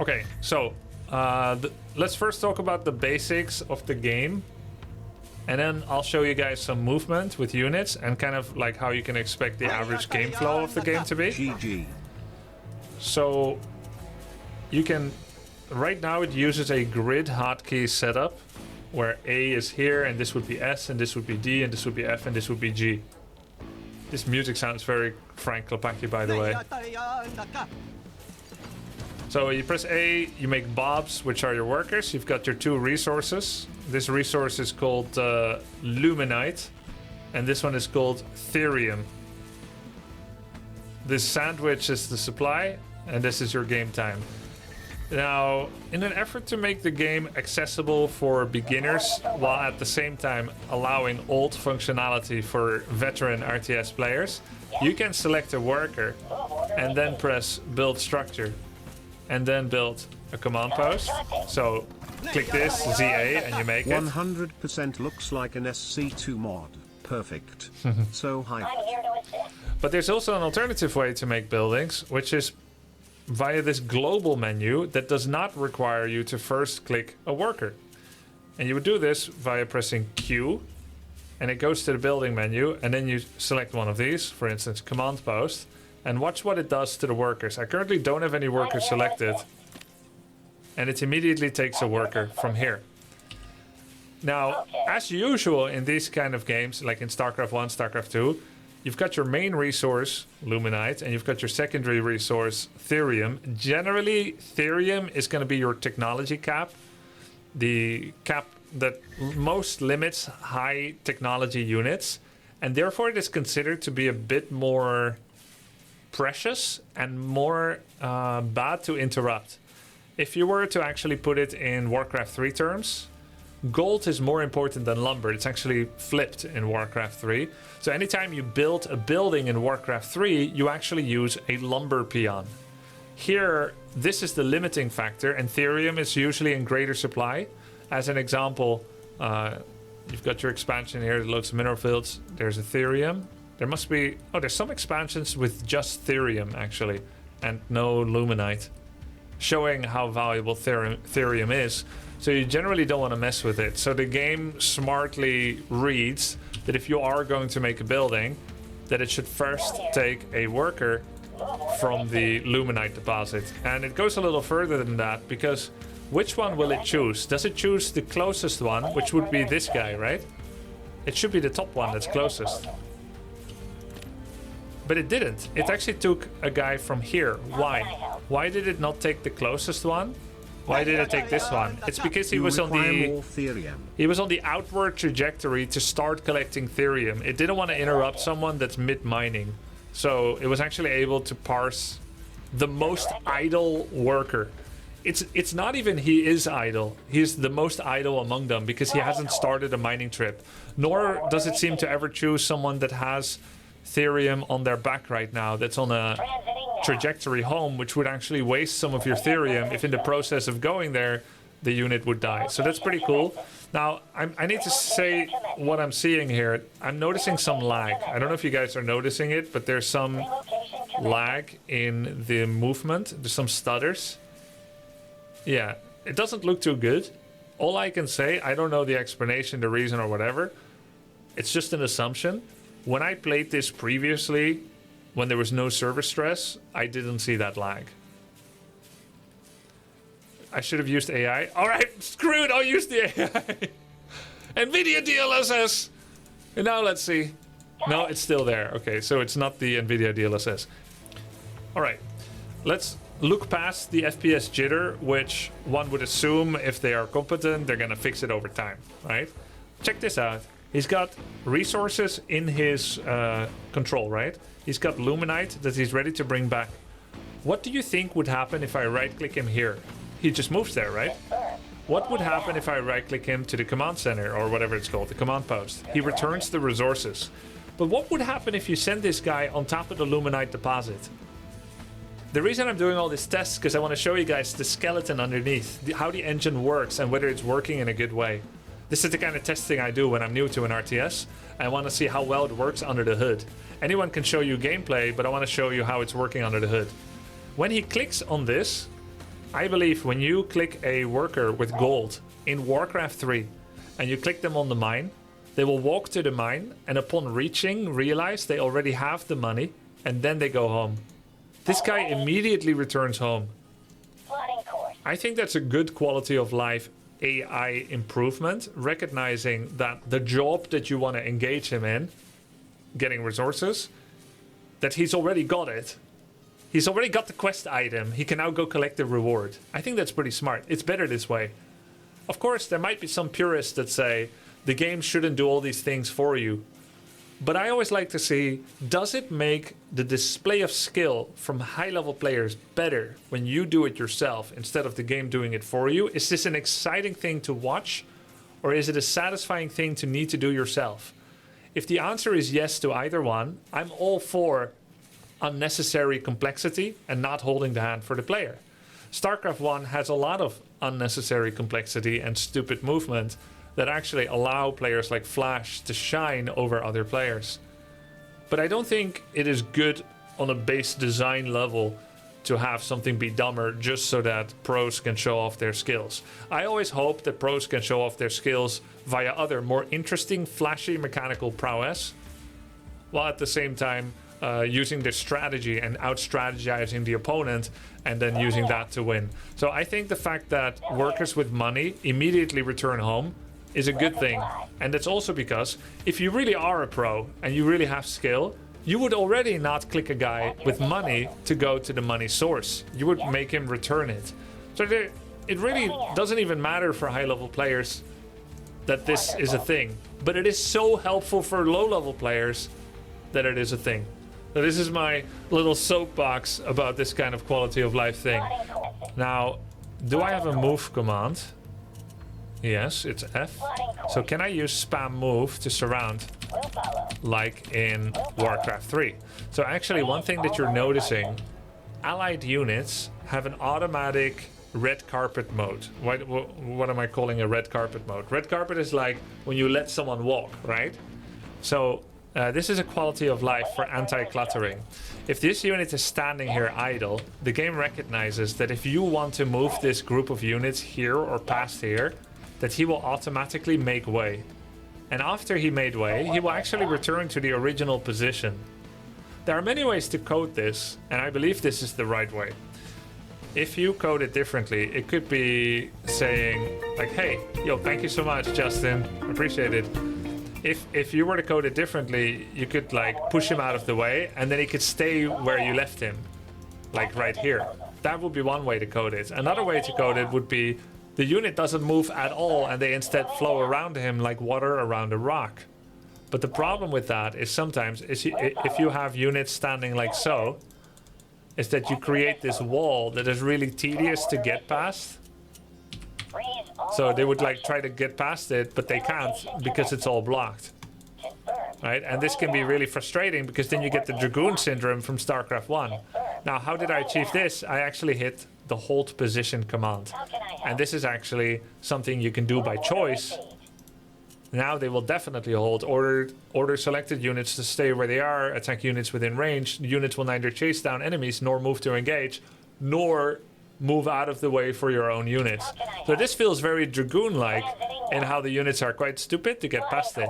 Okay, so let's first talk about the basics of the game. And then I'll show you guys some movement with units and kind of like how you can expect the average game flow of the game to be. GG. So you can, right now it uses a grid hotkey setup where A is here and this would be S and this would be D and this would be F and this would be G. This music sounds very Frank Klepacki, by the way. So you press A, you make bobs, which are your workers. You've got your 2 resources. This resource is called Luminite, and this one is called Therium. This sandwich is the supply, and this is your game time. Now, in an effort to make the game accessible for beginners, while at the same time allowing old functionality for veteran RTS players, you can select a worker and then press Build Structure, and then build a command post. So click this, ZA, and you make it. 100% looks like an SC2 mod. Perfect. So hyped. But there's also an alternative way to make buildings, which is via this global menu that does not require you to first click a worker. And you would do this via pressing Q, and it goes to the building menu, and then you select one of these, for instance, command post, and watch what it does to the workers. I currently don't have any workers selected, and it immediately takes a worker from here. Now, as usual in these kind of games, like in StarCraft 1, StarCraft 2, you've got your main resource, Luminite, and you've got your secondary resource, Therium. Generally, Therium is going to be your technology cap, the cap that most limits high technology units, and therefore it is considered to be a bit more precious and more bad to interrupt. If you were to actually put it in Warcraft 3 terms, gold is more important than lumber. It's actually flipped in Warcraft 3. So anytime you build a building in Warcraft 3, you actually use a lumber peon. Here, this is the limiting factor, and Therium is usually in greater supply. As an example, you've got your expansion here, loads of mineral fields. There's a Therium. There must be... Oh, there's some expansions with just Therium, actually, and no Luminite, showing how valuable Therium is. So you generally don't want to mess with it. So the game smartly reads that if you are going to make a building, that it should first take a worker from the Luminite deposit. And it goes a little further than that, because which one will it choose? Does it choose the closest one, which would be this guy, right? It should be the top one that's closest. But it didn't. It actually took a guy from here. Why? Why did it not take the closest one? Why did it take this one? It's because he was on the outward trajectory to start collecting Therium. It didn't want to interrupt someone that's mid-mining. So it was actually able to parse the most idle worker. It's not even he is idle. He's the most idle among them because he hasn't started a mining trip. Nor does it seem to ever choose someone that has Therium on their back right now, that's on a trajectory home, which would actually waste some of your Therium if in the process of going there the unit would die. So that's pretty cool. Now I need to say what I'm seeing here. I'm noticing some lag. I don't know if you guys are noticing it, but there's some lag in the movement. There's some stutters. Yeah, it doesn't look too good. All I can say, I don't know the explanation, the reason or whatever. It's just an assumption. When I played this previously, when there was no server stress, I didn't see that lag. I should have used AI. All right, screw it, I'll use the AI. NVIDIA DLSS. And now let's see. No, it's still there. Okay, so it's not the NVIDIA DLSS. All right, let's look past the FPS jitter, which one would assume if they are competent, they're gonna fix it over time, right? Check this out. He's got resources in his control, right? He's got Luminite that he's ready to bring back. What do you think would happen if I right-click him here? He just moves there, right? What would happen if I right-click him to the command center, or whatever it's called, the command post? He returns the resources. But what would happen if you send this guy on top of the Luminite deposit? The reason I'm doing all these tests is because I want to show you guys the skeleton underneath, how the engine works and whether it's working in a good way. This is the kind of testing I do when I'm new to an RTS. I want to see how well it works under the hood. Anyone can show you gameplay, but I want to show you how it's working under the hood. When he clicks on this, I believe when you click a worker with gold in Warcraft 3 and you click them on the mine, they will walk to the mine and upon reaching realize they already have the money and then they go home. This guy immediately returns home. I think that's a good quality of life AI improvement, recognizing that the job that you want to engage him in, getting resources, that he's already got it. He's already got the quest item. He can now go collect the reward. I think that's pretty smart. It's better this way. Of course, there might be some purists that say the game shouldn't do all these things for you. But I always like to see, does it make the display of skill from high-level players better when you do it yourself instead of the game doing it for you? Is this an exciting thing to watch, or is it a satisfying thing to need to do yourself? If the answer is yes to either one, I'm all for unnecessary complexity and not holding the hand for the player. StarCraft 1 has a lot of unnecessary complexity and stupid movement that actually allow players like Flash to shine over other players. But I don't think it is good on a base design level to have something be dumber just so that pros can show off their skills. I always hope that pros can show off their skills via other more interesting, flashy mechanical prowess, while at the same time using their strategy and out-strategizing the opponent and then using that to win. So I think the fact that workers with money immediately return home is a good thing. And that's also because if you really are a pro and you really have skill, you would already not click a guy with money to go to the money source. You would make him return it. So it really doesn't even matter for high-level players that this is a thing. But it is so helpful for low-level players that it is a thing. So this is my little soapbox about this kind of quality of life thing. Now, do I have a move command? Yes, it's F. So can I use spam move to surround like in Warcraft 3? So actually one thing that you're noticing, allied units have an automatic red carpet mode. What am I calling a red carpet mode? Red carpet is like when you let someone walk, right? So this is a quality of life for anti-cluttering. If this unit is standing here idle, the game recognizes that if you want to move this group of units here or past here, that he will automatically make way. And after he made way, he will actually return to the original position. There are many ways to code this, and I believe this is the right way. If you code it differently, it could be saying like, hey, yo, thank you so much, Justin, appreciate it. If you were to code it differently, you could like push him out of the way and then he could stay where you left him, like right here. That would be one way to code it. Another way to code it would be the unit doesn't move at all and they instead flow around him like water around a rock. But the problem with that is sometimes if you have units standing like so, is that you create this wall that is really tedious to get past. So they would like try to get past it, but they can't because it's all blocked. Right? And this can be really frustrating because then you get the Dragoon syndrome from StarCraft 1. Now, how did I achieve this? I actually hit the hold position command. And this is actually something you can do by choice. Now they will definitely hold. Order selected units to stay where they are, attack units within range. Units will neither chase down enemies nor move to engage, nor move out of the way for your own units. So this feels very Dragoon-like in how the units are quite stupid to get past it.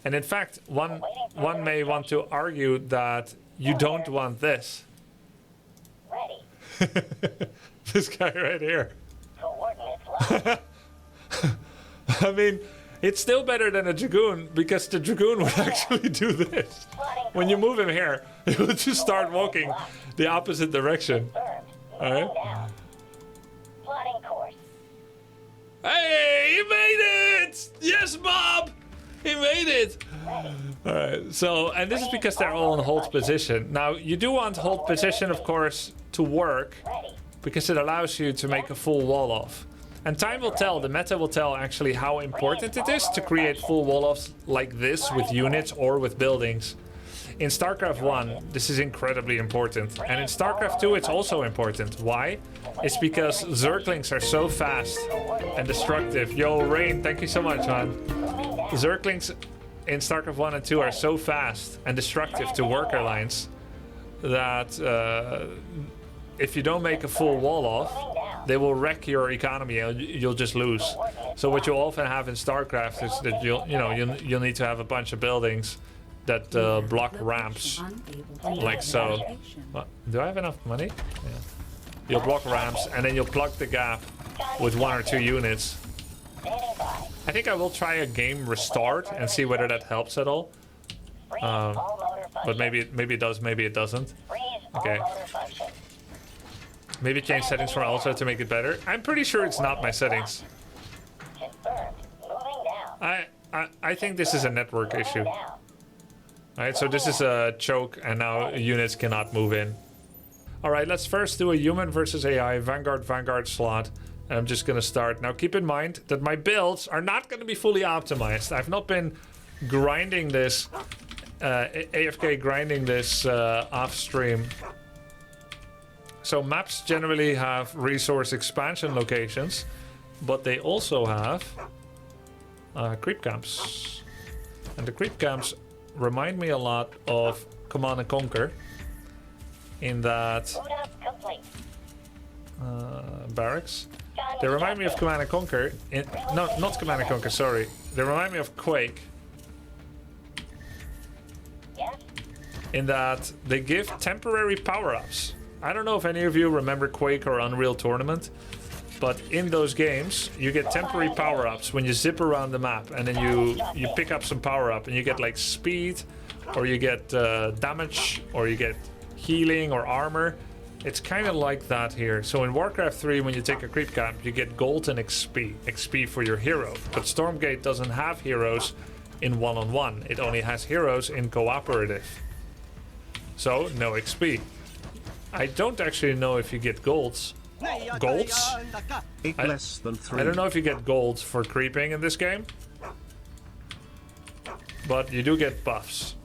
And in fact, one may want to argue that you don't want this. This guy right here. I mean, it's still better than a Dragoon because the Dragoon would actually do this. When you move him here, he will just start walking the opposite direction. Alright. Hey, he made it! Yes, Bob! He made it! Alright, so, and this is because they're all in hold position. Now, you do want hold position, of course, to work, because it allows you to make a full wall off. And time will tell, the meta will tell actually how important it is to create full wall offs like this with units or with buildings. In StarCraft 1, this is incredibly important. And in StarCraft 2, it's also important. Why? It's because Zerglings are so fast and destructive. Yo, Rain, thank you so much, man. Zerglings in StarCraft 1 and 2 are so fast and destructive to worker lines that if you don't make a full wall off, they will wreck your economy and you'll just lose. So what you often have in StarCraft is that you'll need to have a bunch of buildings that block ramps, like so. Well, do I have enough money? Yeah. You'll block ramps and then you'll plug the gap with 1 or 2 units. I think I will try a game restart and see whether that helps at all. But maybe it does, maybe it doesn't. Okay. Maybe change settings from Ultra to make it better. I'm pretty sure it's not my settings. I think this is a network issue. Alright, so this is a choke and now units cannot move in. Alright, let's first do a human versus AI Vanguard slot. And I'm just gonna start. Now keep in mind that my builds are not gonna be fully optimized. I've not been grinding this, AFK grinding this off stream. So maps generally have resource expansion locations, but they also have creep camps. And the creep camps remind me a lot of Command and Conquer in that barracks. They remind me of Command and Conquer. No, not Command and Conquer, sorry. They remind me of Quake. In that they give temporary power-ups. I don't know if any of you remember Quake or Unreal Tournament, but in those games you get temporary power-ups when you zip around the map, and then you pick up some power-up and you get like speed, or you get damage, or you get healing or armor. It's kind of like that here. So in Warcraft 3, when you take a creep camp, you get gold and XP for your hero. But Stormgate doesn't have heroes in one-on-one. It only has heroes in cooperative. So no XP. I don't actually know if you get golds. Golds? Less than 3. I don't know if you get golds for creeping in this game. But you do get buffs.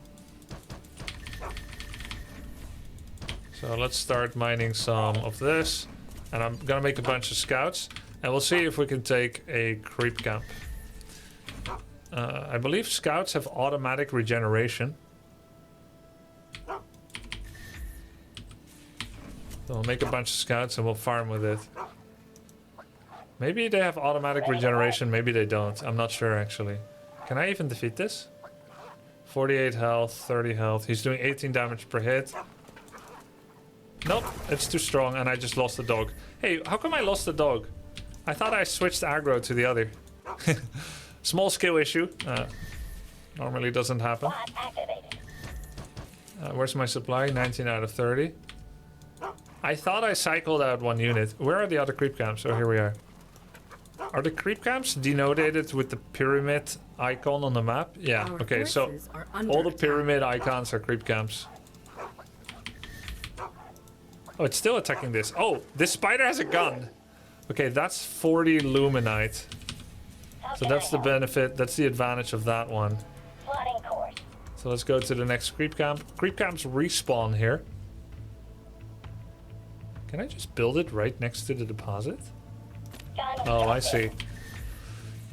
So let's start mining some of this. And I'm gonna make a bunch of scouts. And we'll see if we can take a creep camp. I believe scouts have automatic regeneration. So we'll make a bunch of scouts and we'll farm with it. Maybe they have automatic regeneration, maybe they don't. I'm not sure actually. Can I even defeat this? 48 health, 30 health. He's doing 18 damage per hit. Nope, it's too strong and I just lost the dog. Hey, how come I lost the dog? I thought I switched aggro to the other. Small skill issue. Normally doesn't happen. Where's my supply? 19 out of 30. I thought I cycled out 1 unit. Where are the other creep camps? Oh, here we are. Are the creep camps denoted with the pyramid icon on the map? Yeah, okay, so all the pyramid icons are creep camps. Oh, it's still attacking this. Oh, this spider has a gun. Okay, that's 40 luminite. So that's the benefit, that's the advantage of that one. So let's go to the next creep camp. Creep camps respawn here. Can I just build it right next to the deposit? Oh, I see.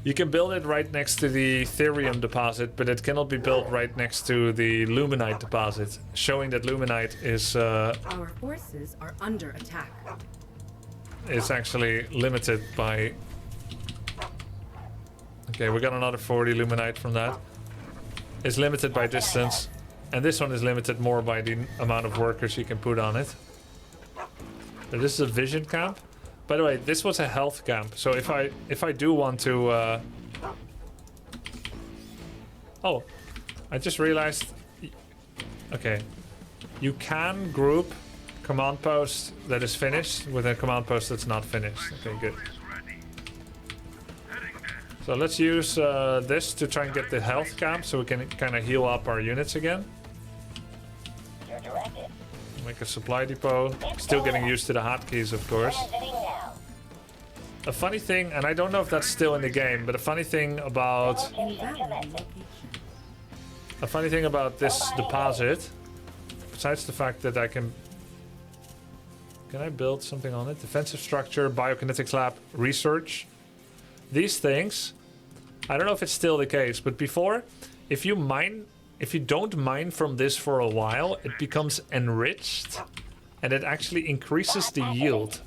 You can build it right next to the Therium deposit, but it cannot be built right next to the Luminite deposit, showing that Luminite is... Our forces are under attack. It's actually limited by... Okay, we got another 40 Luminite from that. It's limited by distance, and this one is limited more by the amount of workers you can put on it. So this is a vision camp. By the way, this was a health camp. So if I do want to... Oh, I just realized... Okay. You can group command post that is finished with a command post that's not finished. Okay, good. So let's use this to try and get the health camp so we can kind of heal up our units again. Make a supply depot. Still getting used to the hotkeys, of course. A funny thing, and I don't know if that's still in the game, but a funny thing about this deposit, besides the fact that I can I build something on it? Defensive structure, biokinetics lab, research. These things, I don't know if it's still the case, but before, if you don't mine from this for a while, it becomes enriched and it actually increases the yield.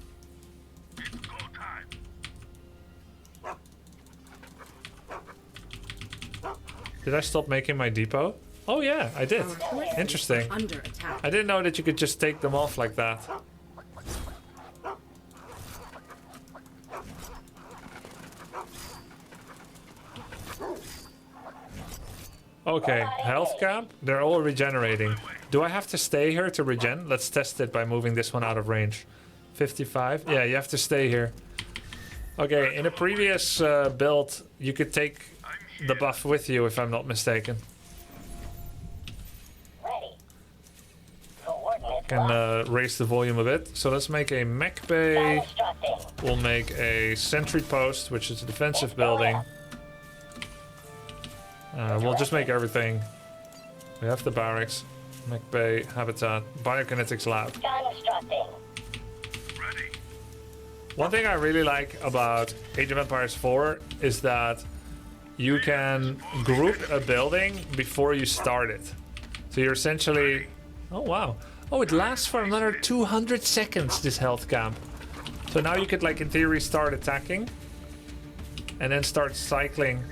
Did I stop making my depot? Oh yeah, I did. Our forces Interesting. are under attack. I didn't know that you could just take them off like that. Okay, health camp. They're all regenerating. Do I have to stay here to regen? Let's test it by moving this one out of range. 55. Yeah, you have to stay here. Okay, in a previous build, you could take the buff with you, if I'm not mistaken. Can raise the volume a bit. So let's make a mech bay. We'll make a sentry post, which is a defensive building. We'll just make everything. We have the barracks, mech bay, habitat, biokinetics lab. One thing I really like about Age of Empires 4 is that you can group a building before you start it. So you're essentially... Oh, wow. Oh, it lasts for another 200 seconds, this health camp. So now you could, like, in theory, start attacking. And then start cycling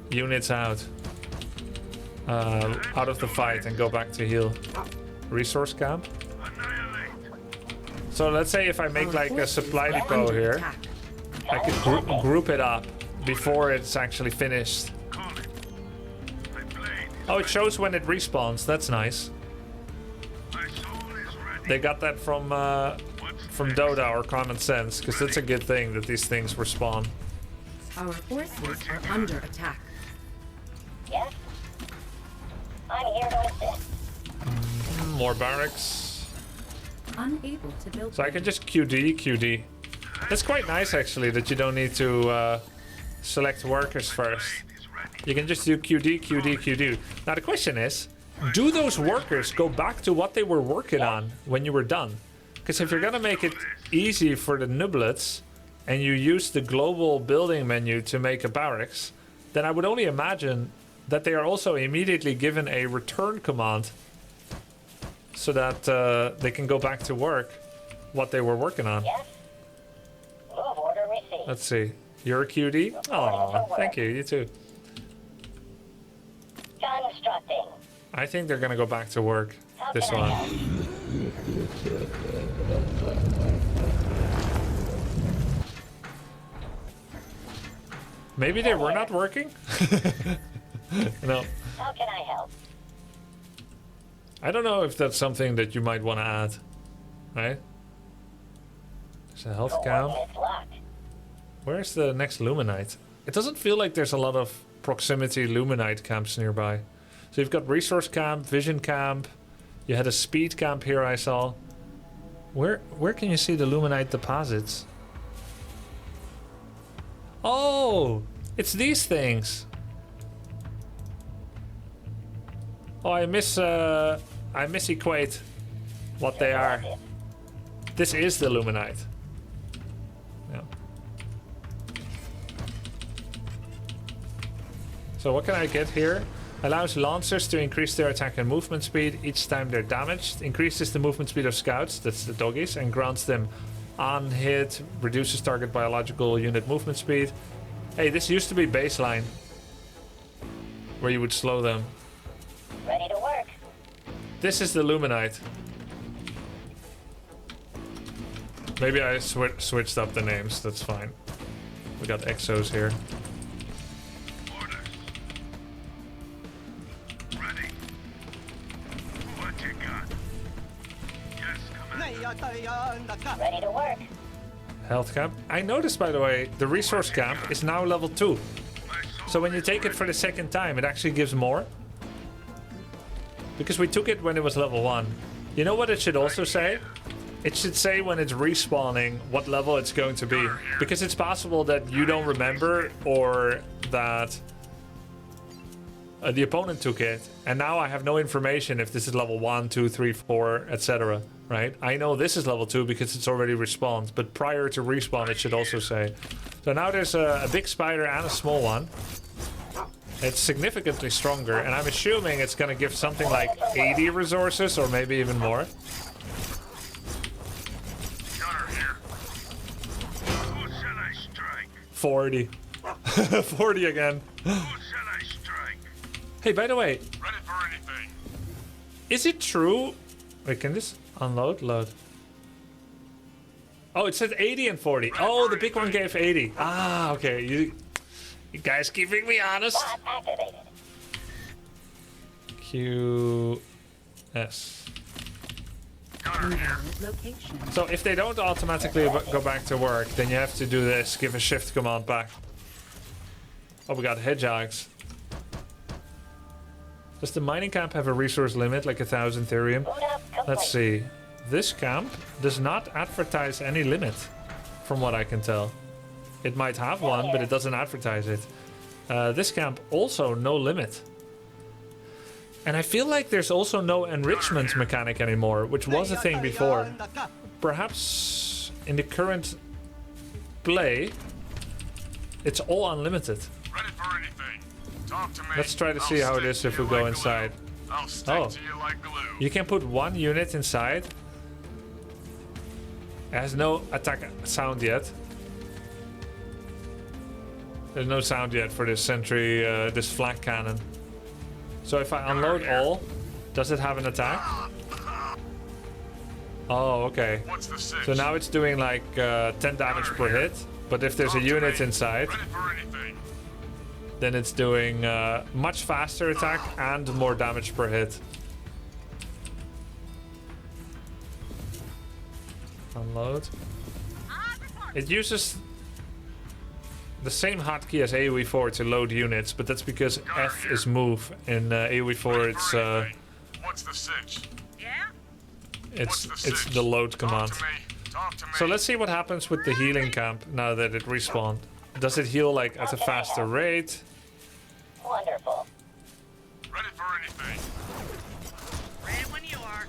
units out of the fight and go back to heal. Resource camp. So let's say if I make, like, a supply depot here. I could group it up before it's actually finished. Oh, it shows when it respawns. That's nice. They got that from Dota or Common Sense, because that's a good thing that these things respawn. Our forces are under attack. Yes? I'm here to assist. More barracks. Unable to build. So I can just QD. That's quite nice, actually, that you don't need to select workers first. You can just do QD. Now the question is, do those workers go back to what they were working on when you were done? Because if you're gonna make it easy for the nublets and you use the global building menu to make a barracks, then I would only imagine that they are also immediately given a return command so that they can go back to work what they were working on. Yes? Move order received. Let's see. You're a QD? Oh, thank you. You too. Constructing. I think they're gonna go back to work. How This can I one. help? Maybe they were not working? No. How can I help? I don't know if that's something that you might want to add. Right? There's a health camp. Coordinates locked. Where's the next Luminite? It doesn't feel like there's a lot of proximity Luminite camps nearby. So you've got resource camp, vision camp. You had a speed camp here I saw. Where can you see the Luminite deposits? Oh, it's these things. Oh, I misequate what they are. This is the Luminite. Yeah. So what can I get here? Allows lancers to increase their attack and movement speed each time they're damaged. Increases the movement speed of scouts, that's the doggies, and grants them on hit. Reduces target biological unit movement speed. Hey, this used to be baseline, where you would slow them. Ready to work. This is the Luminite. Maybe I switched up the names, that's fine. We got Exos here. Ready to work. Health camp. I noticed, by the way, the resource camp is now level 2. So when you take it for the second time, it actually gives more. Because we took it when it was level 1. You know what it should also say? It should say when it's respawning what level it's going to be. Because it's possible that you don't remember or that the opponent took it. And now I have no information if this is level 1, 2, 3, 4, etc. Right? I know this is level 2 because it's already respawned. But prior to respawn, it should also say. So now there's a big spider and a small one. It's significantly stronger, and I'm assuming it's gonna give something like 80 resources, or maybe even more. Here. Who shall I strike? 40. 40 again. Who shall I strike? Hey, by the way, Ready for anything. is it true? Wait, can this unload? Load. Oh, it said 80 and 40. Oh, the big one gave 80. Ah, okay. You guys keeping me honest. Bot activated. QS. Gunner here. Location. So if they don't automatically go back to work, then you have to do this. Give a shift command back. Oh, we got hedgehogs. Does the mining camp have a resource limit, like 1,000 Ethereum? Boot up complete. Let's see. This camp does not advertise any limit, from what I can tell. It might have one, but it doesn't advertise it. This camp also no limit. And I feel like there's also no enrichment mechanic anymore, which was a thing before. Perhaps in the current play, it's all unlimited. Ready for anything. Talk to me. Let's try to see how it is if we go inside. I'll stick Oh. to you like glue. You can put one unit inside. It has no attack sound yet. There's no sound yet for this sentry, this flak cannon. So if I unload all, does it have an attack? Oh, okay. What's the sitch? So now it's doing like 10 damage per hit. But if there's a Talk to unit me. inside, Ready for anything. then it's doing much faster attack and more damage per hit. Unload. It uses the same hotkey as AoE 4 to load units, but that's because F is move. In AoE 4 it's What's the sitch? it's the load command. Talk to me. So let's see what happens with the healing camp now that it respawned. Does it heal like at a faster rate? Wonderful. Ready for anything. Ready when you are.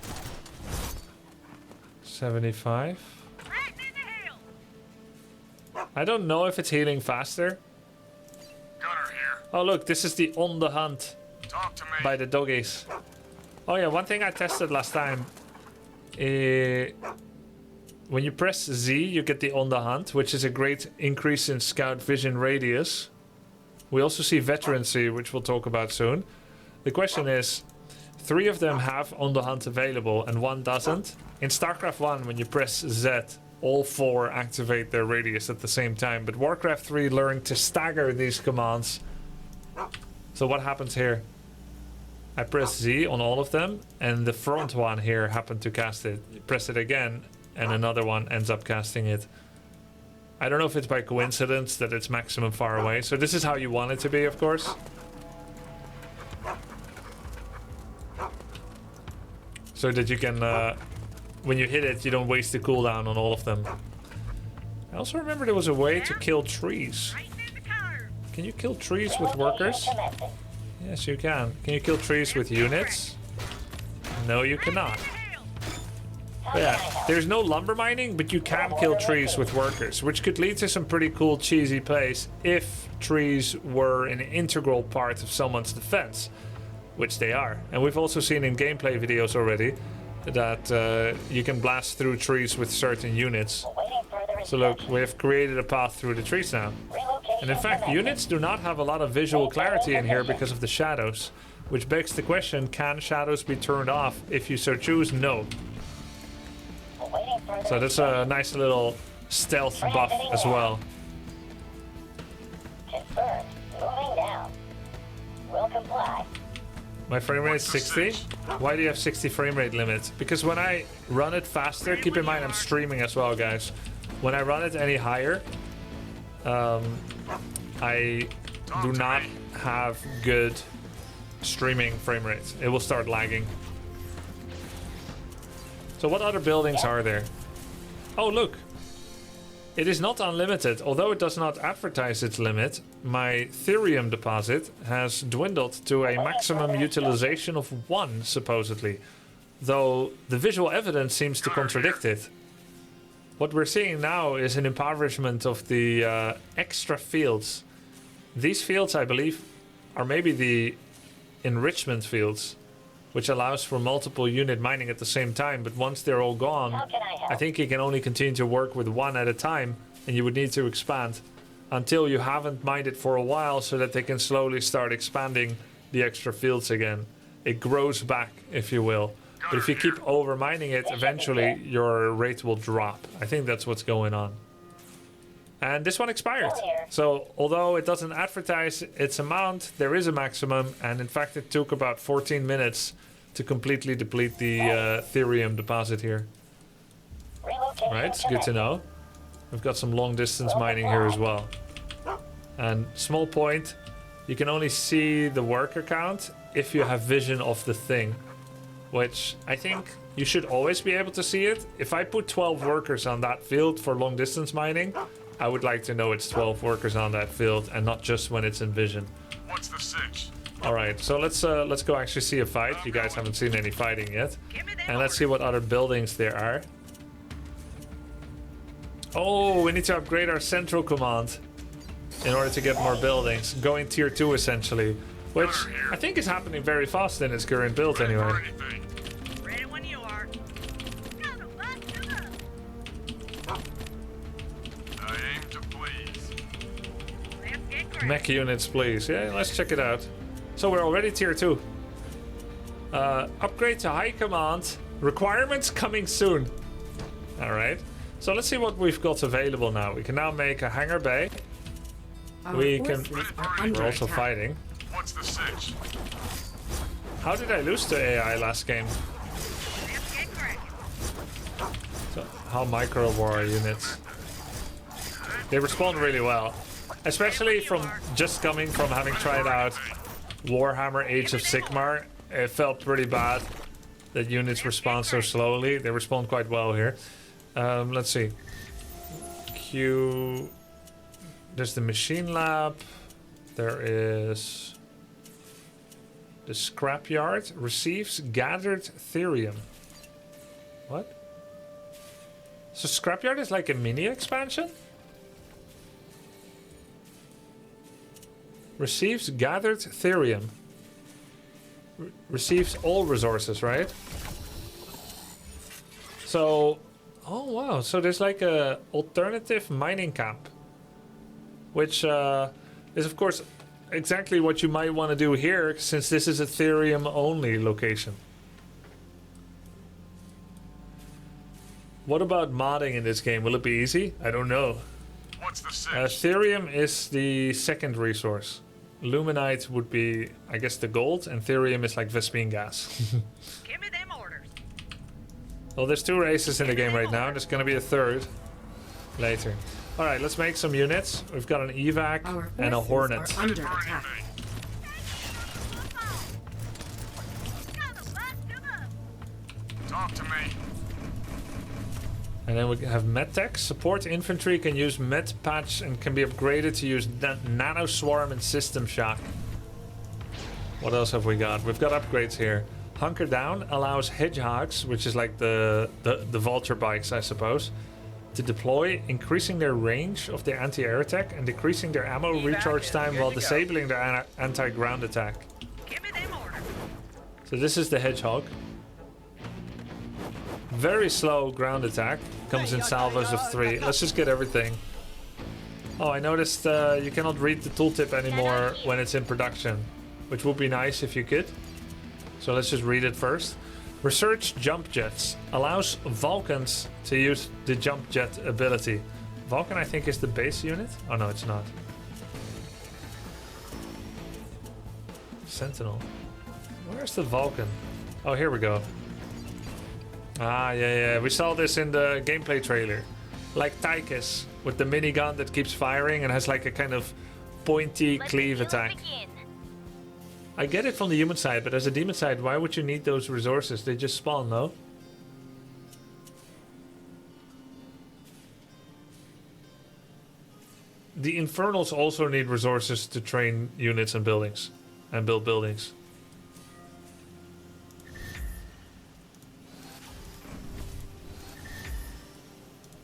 75. Right in the hill. I don't know if it's healing faster. Gunner here. Oh look, this is the on the hunt Talk to me. by the doggies. Oh yeah, one thing I tested last time. When you press Z, you get the on the hunt, which is a great increase in scout vision radius. We also see veterancy, which we'll talk about soon. The question is, 3 of them have on the hunt available and 1 doesn't. In StarCraft 1, when you press Z, all 4 activate their radius at the same time. But Warcraft 3 learned to stagger these commands. So what happens here? I press Z on all of them, and the front one here happened to cast it. You press it again, and another one ends up casting it. I don't know if it's by coincidence that it's maximum far away. So this is how you want it to be, of course. So that you can, when you hit it, you don't waste the cooldown on all of them. I also remember there was a way to kill trees. Right in the color. Can you kill trees with workers? Commencing. Yes, you can. Can you kill trees with units? No, you cannot. But yeah, there's no lumber mining, but you can kill trees with workers, which could lead to some pretty cool cheesy plays if trees were an integral part of someone's defense, which they are. And we've also seen in gameplay videos already that you can blast through trees with certain units. Awaiting further So look, instructions. we have created a path through the trees now. Relocation And in fact, commencing. units do not have a lot of visual clarity in here because of the shadows. Which begs the question, can shadows be turned off? If you so choose, no. Awaiting further So that's a nice little stealth buff as well. Confirmed. Moving down. Will comply. My frame rate is 60. Why do you have 60 frame rate limit? Because when I run it faster, keep in mind I'm streaming as well, guys. When I run it any higher, I do not have good streaming frame rates. It will start lagging. So what other buildings are there? Oh, look. It is not unlimited. Although it does not advertise its limit, my Therium deposit has dwindled to a maximum utilization of 1, supposedly. Though the visual evidence seems to contradict it. What we're seeing now is an impoverishment of the extra fields. These fields, I believe, are maybe the enrichment fields, which allows for multiple unit mining at the same time. But once they're all gone, How can I help? I think you can only continue to work with 1 at a time, and you would need to expand until you haven't mined it for a while so that they can slowly start expanding the extra fields again. It grows back, if you will. But if you keep over mining it, eventually your rate will drop. I think that's what's going on. And this one expired. So although it doesn't advertise its amount, there is a maximum. And in fact, it took about 14 minutes to completely deplete the Ethereum deposit here. Relocation Right, it's good to know. We've got some long distance mining here as well. And small point, you can only see the worker count if you have vision of the thing. Which I think you should always be able to see it. If I put 12 workers on that field for long distance mining, I would like to know it's 12 workers on that field and not just when it's in vision. What's the sitch? Alright, so let's go actually see a fight. You guys haven't seen any fighting yet. Give me them And let's see what other buildings there are. Oh, we need to upgrade our central command in order to get more buildings. Going tier 2 essentially. Which I think is happening very fast in its current build Ready anyway. for anything. Ready when you are. Gotta bust 'em up. I aim to please. Let's get crazy. Mech units, please. Yeah, let's check it out. So we're already tier 2. Upgrade to high command. Requirements coming soon. Alright. So let's see what we've got available now. We can now make a hangar bay. Our We can- forces are under We're also attack. fighting. What's the sitch? How did I lose to AI last game? Let's get cracking. So how micro war units? They respond really well. Especially from just coming from having tried out Warhammer Age of Sigmar. It felt pretty bad that units respond so slowly. They respond quite well here. Let's see. Q. There's the machine lab. There is the scrapyard. Receives gathered Therium. What? So scrapyard is like a mini expansion? Receives gathered Therium. Receives all resources, right? So, oh wow, so there's like a alternative mining camp. Which is of course exactly what you might want to do here, since this is a Therium only location. What about modding in this game? Will it be easy? I don't know. What's the sitch? Therium is the second resource. Luminite would be, I guess, the gold, and Therium is like Vespine gas. Give me them orders. Well, there's 2 races in the game right now. There's going to be a third later. All right, let's make some units. We've got an evac Our and a forces hornet. are under attack. Gotta bust 'em up. Talk to me. And then we have medtech. Support infantry can use med patch and can be upgraded to use nano swarm and system shock. What else have we got? We've got upgrades here. Hunker down allows hedgehogs, which is like the vulture bikes, I suppose, to deploy, increasing their range of their anti-air attack and decreasing their ammo recharge time while disabling their anti-ground attack. Give me them orders. So this is the hedgehog. Very slow ground attack. Comes in salvos of 3. Let's just get everything. Oh, I noticed you cannot read the tooltip anymore when it's in production, which would be nice if you could. So let's just read it first. Research jump jets. Allows Vulcans to use the jump jet ability. Vulcan, I think, is the base unit. Oh, no, it's not. Sentinel. Where's the Vulcan? Oh, here we go. Ah, yeah. We saw this in the gameplay trailer. Like Tychus, with the minigun that keeps firing and has like a kind of pointy cleave attack. I get it from the human side, but as a demon side, why would you need those resources? They just spawn, no? The Infernals also need resources to train units and buildings. And build buildings.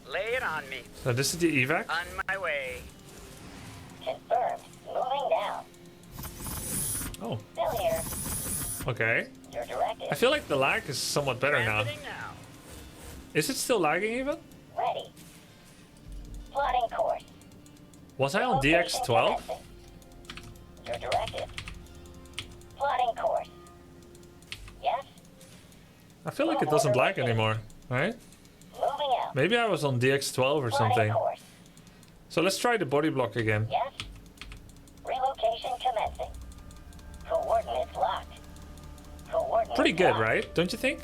Lay it on me. So this is the evac. On my way. Confirmed. Moving down. Oh, Still here. okay. Your directive. I feel like the lag is somewhat better now. Transiting now. Is it still lagging even? Ready. Plotting course. Was I on Location DX12? commencing. Your directive. Plotting course. Yes? I feel like it doesn't lag anymore, right? Moving out. Maybe I was on DX12 or Plotting something. course. So let's try the body block again. Yes? Relocation commencing. Coordinates locked. Coordinates Pretty good, locked. right? Don't you think?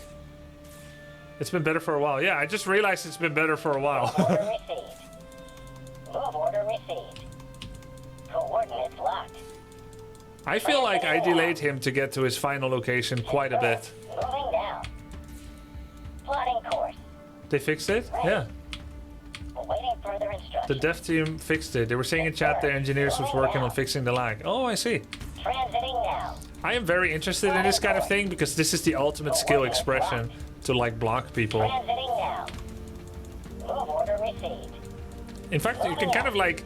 It's been better for a while. Yeah, I just realized it's been better for a while. Order received. Move order received. Coordinates locked. I feel like I delayed him to get to his final location quite a bit. Moving down. Plotting course. They fixed it? Yeah. Awaiting further The instructions. dev team fixed it. They were saying in chat the engineers was working on fixing the lag. Oh, I see. Transiting now. I am very interested in this kind of thing because this is the ultimate skill expression to like block people. Transiting now. Move order received. In fact, you can kind of like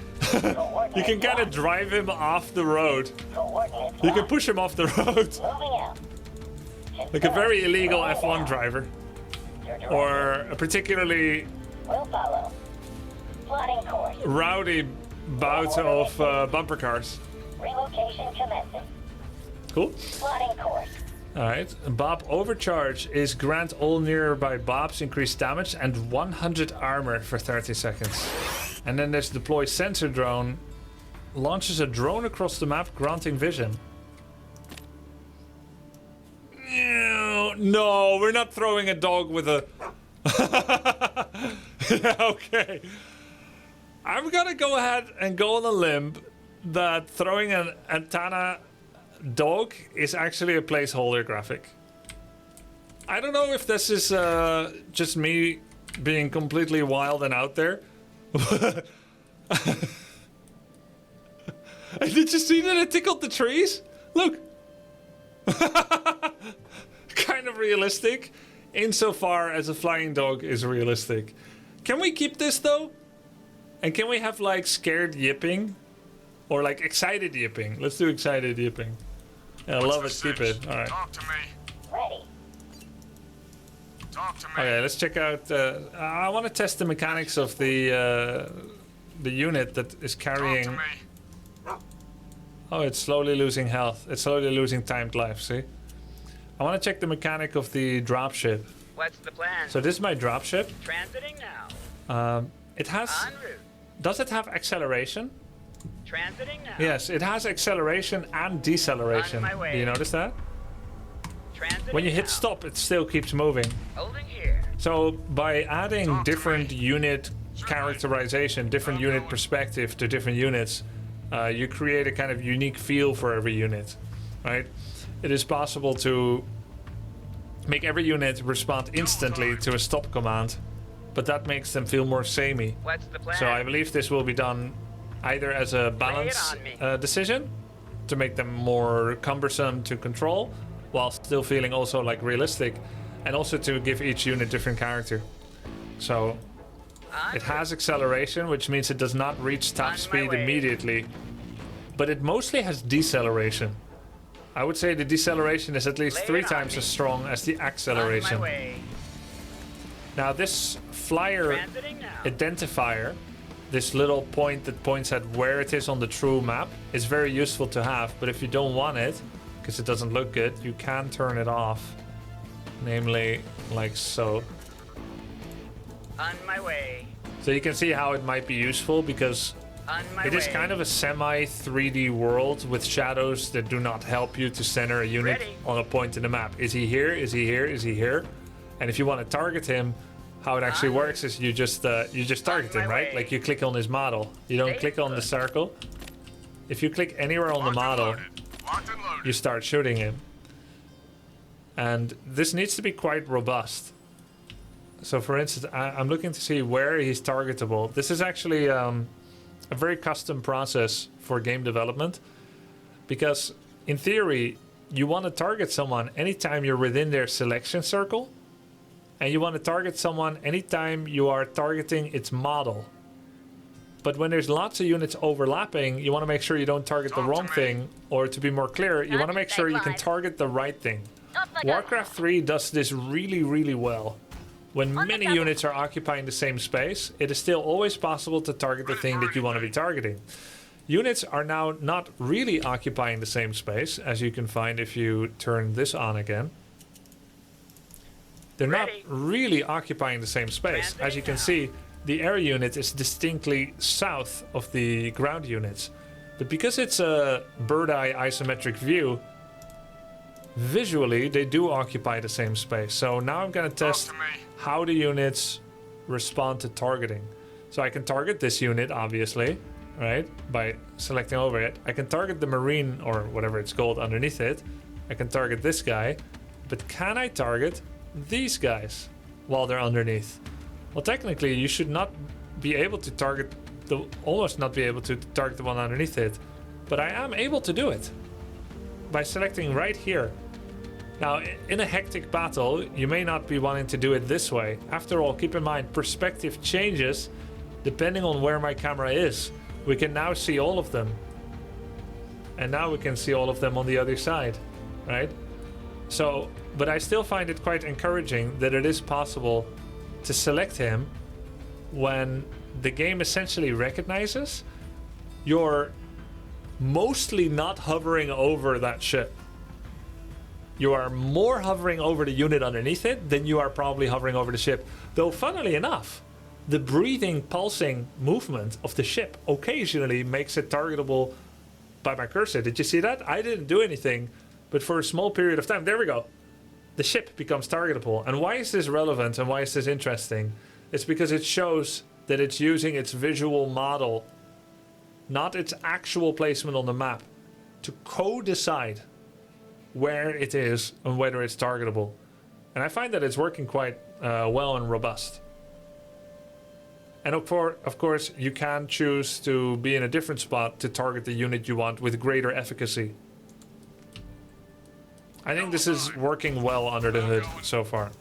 you can kind of drive him off the road. Coordinates You can locked. push him off the road Moving out. like a very illegal F1 driver Your direction or a particularly will follow. Plotting course. rowdy bout of bumper cars. Relocation commencing. Cool. Plotting course. Alright, Bob overcharge is grant all nearby Bobs increased damage and 100 armor for 30 seconds. And then there's deploy sensor drone. Launches a drone across the map granting vision. No, we're not throwing a dog with a... Yeah, okay. I'm gonna go ahead and go on a limb that throwing an antenna dog is actually a placeholder graphic. I don't know if this is just me being completely wild and out there. Did you see that it tickled the trees? Look. Kind of realistic, insofar as a flying dog is realistic. Can we keep this though? And can we have like scared yipping? Or like excited yipping? Let's do excited yipping. Yeah, I love it, keep it. Alright. Talk to me. Ready. Talk to me. Okay, let's check out. I want to test the mechanics of the unit that is Talk carrying. to me. Oh, it's slowly losing health. It's slowly losing timed life. See, I want to check the mechanic of the dropship. What's the plan? So this is my dropship. Transiting now. It has. En route. Does it have acceleration? Transiting now. Yes, it has acceleration and deceleration. On my way. Do you notice that? Transiting When you hit now. stop, it still keeps moving. Holding here. So by adding Talk to different me. unit characterization, different unit perspective to different units, you create a kind of unique feel for every unit, right? It is possible to make every unit respond instantly to a stop command, but that makes them feel more samey. What's the plan? So I believe this will be done either as a balance on me. decision to make them more cumbersome to control, while still feeling also like realistic, and also to give each unit different character. So En it has acceleration, which means it does not reach top On my speed way. immediately, but it mostly has deceleration. I would say the deceleration is at least Lay 3 it on times me. as strong as the On my acceleration. way. Now this flyer Transiting now. identifier, this little point that points at where it is on the true map, is very useful to have, but if you don't want it, because it doesn't look good, you can turn it off. Namely, like so. On my way. So you can see how it might be useful, because On my it way. is kind of a semi-3D world with shadows that do not help you to center a unit Ready. on a point in the map. Is he here? Is he here? Is he here? And if you want to target him, how it actually On- works is you just target my him, right? way. Like you click on his model. You don't Very click on the good. circle. If you click anywhere on the Locked and model, loaded. Locked and loaded. you start shooting him. And this needs to be quite robust. So for instance, I'm looking to see where he's targetable. This is actually a very custom process for game development, because in theory, you want to target someone anytime you're within their selection circle, and you want to target someone anytime you are targeting its model. But when there's lots of units overlapping, you want to make sure you don't target the Talk to wrong me. thing, or to be more clear, you want to make sure you can target the right thing. Warcraft 3 does this really, really well. When many units are occupying the same space, it is still always possible to target the thing that you want to be targeting. Units are now not really occupying the same space, as you can find if you turn this on again. They're not really occupying the same space. As you can see, the air unit is distinctly south of the ground units. But because it's a bird-eye isometric view, visually they do occupy the same space. So now I'm going to test how the units respond to targeting. So I can target this unit, obviously, right, by selecting over it. I can target the marine, or whatever it's called, underneath it. I can target this guy. But can I target these guys while they're underneath? Well, technically you should not be able to target almost not be able to target the one underneath it, but I am able to do it by selecting right here. Now, in a hectic battle, you may not be wanting to do it this way. After all, keep in mind, perspective changes depending on where my camera is. We can now see all of them, and now we can see all of them on the other side, right? So, but I still find it quite encouraging that it is possible to select him when the game essentially recognizes you're mostly not hovering over that ship. You are more hovering over the unit underneath it than you are probably hovering over the ship. Though, funnily enough, the breathing, pulsing movement of the ship occasionally makes it targetable by my cursor. Did you see that? I didn't do anything, but for a small period of time, there we go. The ship becomes targetable. And why is this relevant and why is this interesting? It's because it shows that it's using its visual model, not its actual placement on the map, to co-decide where it is and whether it's targetable. And I find that it's working quite well and robust. And of course, you can choose to be in a different spot to target the unit you want with greater efficacy. I think this is working well under the hood so far.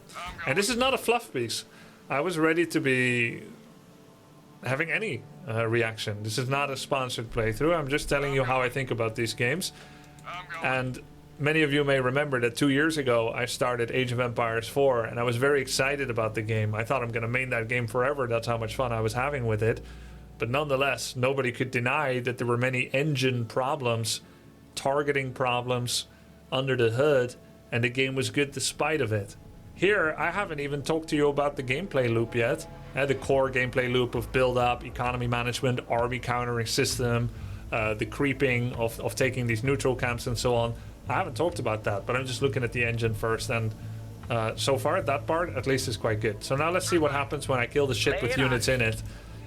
And this is not a fluff piece. I was ready to be having any reaction. This is not a sponsored playthrough. I'm just telling you how I think about these games. And many of you may remember that 2 years ago I started Age of Empires 4 and I was very excited about the game. I thought I'm going to main that game forever. That's how much fun I was having with it. But nonetheless, nobody could deny that there were many engine problems, targeting problems under the hood, and the game was good despite of it. Here, I haven't even talked to you about the gameplay loop yet. The core gameplay loop of build-up, economy management, army countering system, the creeping of taking these neutral camps and so on. I haven't talked about that, but I'm just looking at the engine first, and so far that part at least is quite good. So now let's see what happens when I kill the ship with units in it.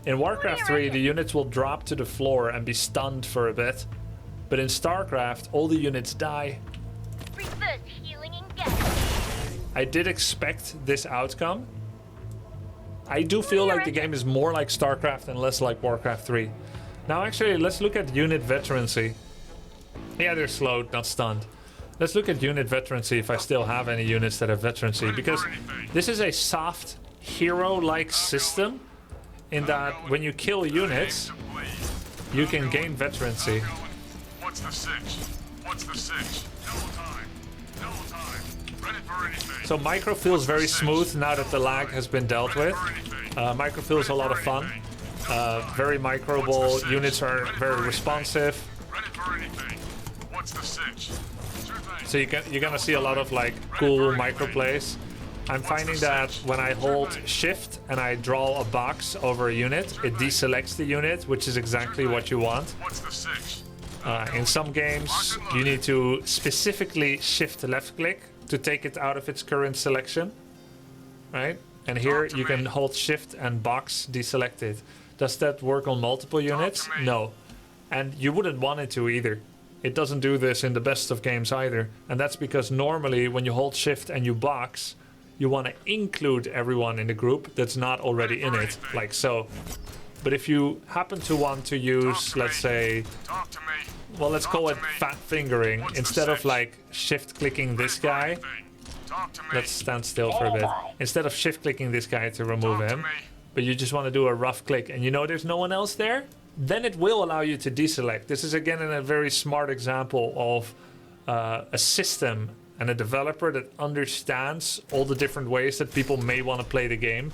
In Warcraft 3, the units will drop to the floor and be stunned for a bit, but in StarCraft, all the units die. Reverse healing engaged. I did expect this outcome. I do feel like the game is more like StarCraft and less like Warcraft 3. Now actually, let's look at unit veterancy. Yeah, they're slowed, not stunned. Let's look at unit veterancy if I still have any units that have veterancy, because this is a soft hero-like system in that when you kill units, you can gain veterancy. What's the sitch? What's the sitch? Double time. Double time. Ready for anything. So micro feels very smooth now that the lag has been dealt with. Micro feels a lot of fun. Very microable. Units are very responsive. Ready for anything. What's the sitch? So you're gonna see a lot of like cool micro plays. I'm finding that when I hold shift and I draw a box over a unit, it deselects the unit, which is exactly what you want. What's the sitch? In some games, you need to specifically shift left click to take it out of its current selection, right? And here you can hold shift and box deselect it. Does that work on multiple units? No. And you wouldn't want it to either. It doesn't do this in the best of games either. And that's because normally when you hold shift and you box, you want to include everyone in the group that's not already in it, like so. But if you happen to want to use, let's say, well, let's call it fat fingering, instead of like shift clicking this guy, let's stand still for a bit. Instead of shift clicking this guy to remove him, but you just want to do a rough click and you know there's no one else there, then it will allow you to deselect. This is again a very smart example of a system and a developer that understands all the different ways that people may want to play the game,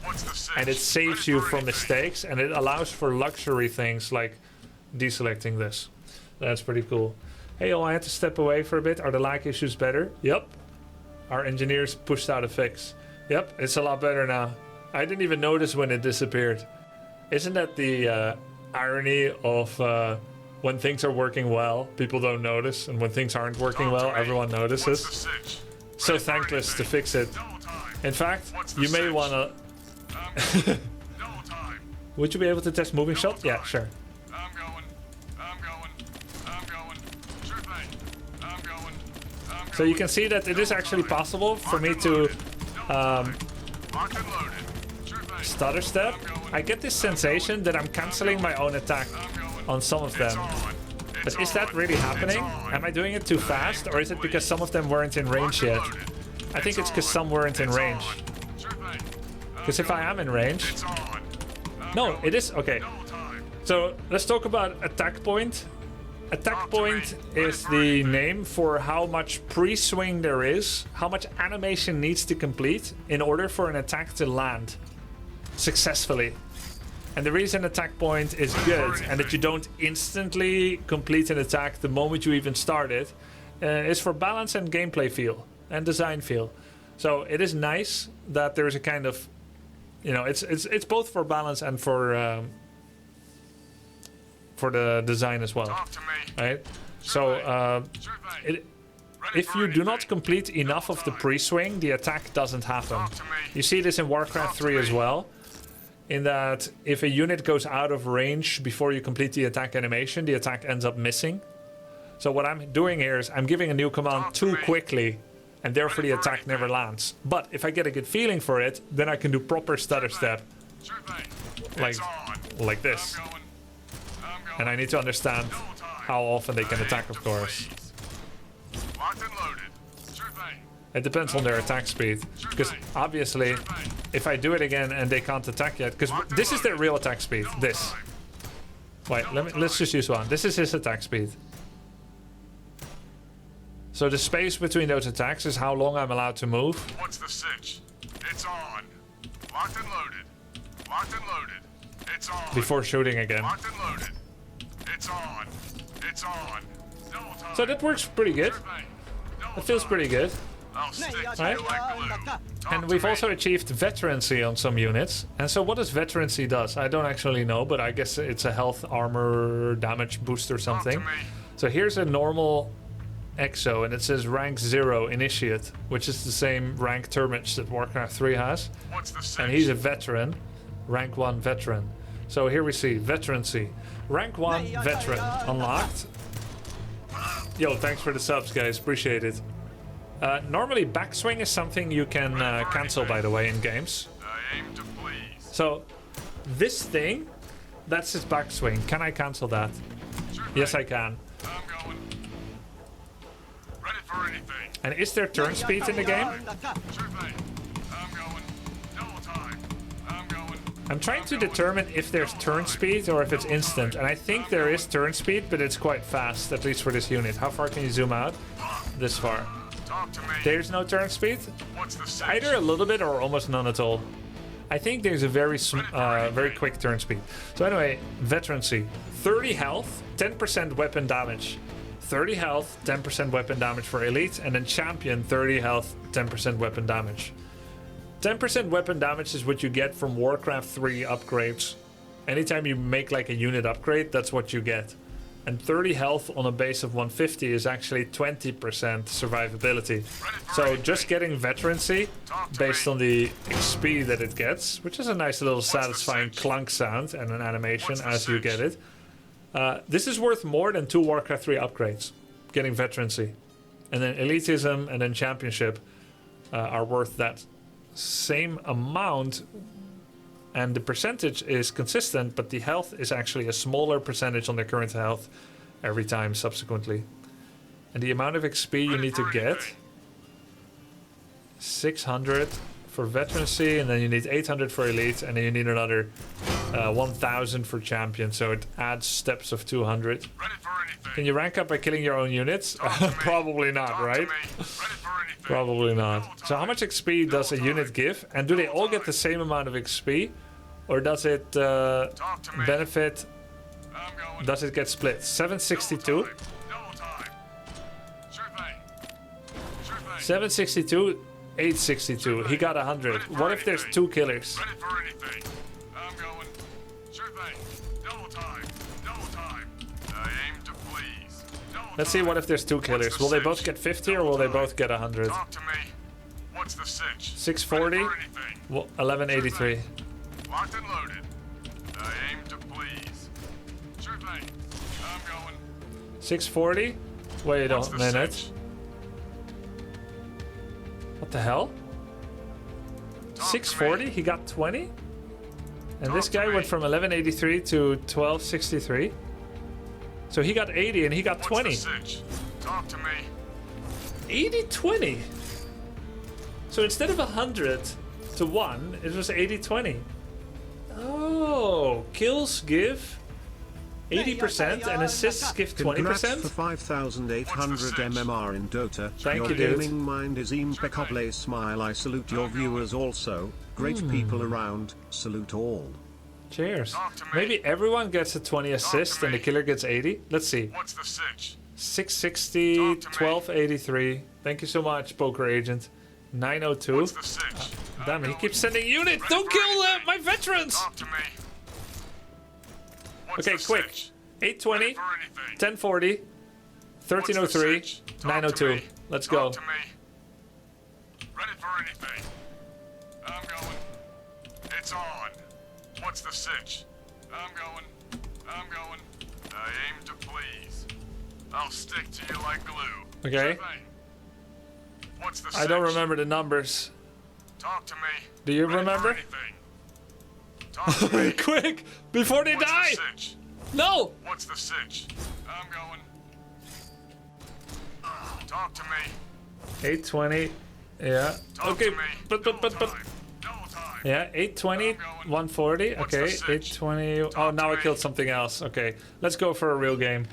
and it saves you from mistakes, and it allows for luxury things like deselecting this. That's pretty cool. Hey, I had to step away for a bit. Are the lag issues better? Yep. Our engineers pushed out a fix. Yep, it's a lot better now. I didn't even notice when it disappeared. Isn't that the irony of when things are working well, people don't notice, and when things aren't working well, everyone notices? So thankless to fix it. In fact, you may want to... Would you be able to test moving shot? Yeah, sure. I'm going. Sure thing. I'm going. So you can see that it is actually possible for me to Locked and loaded. Sure thing. stutter step. I get this sensation that I'm canceling my own attack on some of them. But is that really happening? Am I doing it too fast, or is it because some of them weren't in range yet? I think it's because some weren't in range. Because if I am in range... No, it is... Okay. So let's talk about attack point. Attack point is the name for how much pre-swing there is, how much animation needs to complete in order for an attack to land successfully. And the reason attack point is good and that you don't instantly complete an attack the moment you even start it is for balance and gameplay feel and design feel. So it is nice that there's a kind of, you know, it's both for balance and for the design as well, right? So if you do not complete enough of the pre-swing, the attack doesn't happen. You see this in Warcraft 3 as well, in that if a unit goes out of range before you complete the attack animation, the attack ends up missing. So what I'm doing here is I'm giving a new command too quickly, and therefore the attack never lands. But if I get a good feeling for it, then I can do proper stutter step, like this. And I need to understand how often they can attack, of course. It depends on their attack speed. Because obviously, if I do it again and they can't attack yet... Because this is their real attack speed. This. Wait, let's just use one. This is his attack speed. So the space between those attacks is how long I'm allowed to move. What's the sitch? It's on. Locked and loaded. Locked and loaded. It's on. Before shooting again. Locked and loaded. It's on. It's on. Double time. So that works pretty good. It feels pretty good. I'll stick to Right? you like glue. And we've also achieved veterancy on some units. And so what does veterancy does? I don't actually know, but I guess it's a health, armor, damage boost or something. So here's a normal exo, and it says rank 0 initiate, which is the same rank termage that Warcraft 3 has. What's the sitch? And he's a veteran, rank 1 veteran. So here we see veterancy. Rank 1 veteran unlocked. Yo, thanks for the subs, guys. Appreciate it. Normally, backswing is something you can cancel, by the way, in games. I aim to please. So, this thing, that's his backswing. Can I cancel that? Yes, I can. I'm going. Ready for anything. And is there turn speed in the game? Sure thing. I'm going. Double time. I'm going. I'm trying to determine if there's turn speed or if it's instant. And I think there is turn speed, but it's quite fast, at least for this unit. How far can you zoom out? This far. Talk to me. There's no turn speed? What's the sitch? Either a little bit or almost none at all. I think there's a very quick turn speed. So anyway, veterancy. 30 health, 10% weapon damage. 30 health, 10% weapon damage for elite, and then champion 30 health, 10% weapon damage. 10% weapon damage is what you get from Warcraft 3 upgrades. Anytime you make like a unit upgrade, that's what you get. And 30 health on a base of 150 is actually 20% survivability. So just getting veterancy based on the XP that it gets, which is a nice little satisfying clunk sound and an animation as you get it. This is worth more than 2 Warcraft 3 upgrades, getting veterancy. And then elitism and then championship are worth that same amount. And the percentage is consistent, but the health is actually a smaller percentage on the current health every time subsequently. And the amount of XP you need to get, 600 for veterancy, and then you need 800 for elite, and then you need another 1000 for champion, so it adds steps of 200. Ready for anything. Can you rank up by killing your own units? Probably not, right? Probably not. So how much XP does a unit give? And do they all get the same amount of XP? Or does it benefit I'm going. Does it get split? 762. Double time. Sure thing. Sure thing. 762, 862. He got 100. What if there's 2 killers? Ready for anything. I'm going. Sure thing. Double time. Double time. I aim to please. Double Let's see time. what if there's 2 killers. Will they both get 50 or will they both get 100? Talk to me. What's the sitch? 640, Ready for anything. well, 1183. Locked and loaded. I aim to please. Sure thing. I'm going. 640? Wait What's a the minute. sitch? What the hell? Talk to 640? me. He got 20? And this Talk to guy me. went from 1183 to 1263? So he got 80 and he got What's 20. the sitch? Talk to me. 80-20. So instead of 100 to 1, it was 80-20. Oh, kills give 80% and assists give Congrats 20%? for 5,800 MMR in Dota. Thank Your you, dude. gaming mind is impeccable. Smile. I salute your viewers also. Great people around. Salute all. Cheers. Talk to me. Maybe everyone gets a 20 assist and the me. killer gets 80. Let's see. What's the sitch? 660, Talk to me. 1283. Thank you so much, Poker Agent. 902. What's the sitch? Damn it, he I'm keeps going. sending units. Ready Don't for kill anything. my veterans. Talk to me. What's Okay, the quick. sitch? 820, Ready for anything. 1040, What's the 1303, sitch? Talk to 902. me. Let's Talk go. to me. Ready for anything. I'm going. It's on. What's the sitch? I'm going. I'm going. I aim to please. I'll stick to you like glue. Okay. Sure thing. What's the I don't sitch? remember the numbers. Talk to me. Do you Ready for remember? anything. Talk to me. Quick, before they What's die. the sitch? No. What's the sitch? I'm going. Talk to me. 820. Yeah. Talk Okay, to me. but. Double time. Yeah, 820, 140. What's Okay, the sitch? 820. Oh, Talk now to I me. killed something else. Okay, let's go for a real game.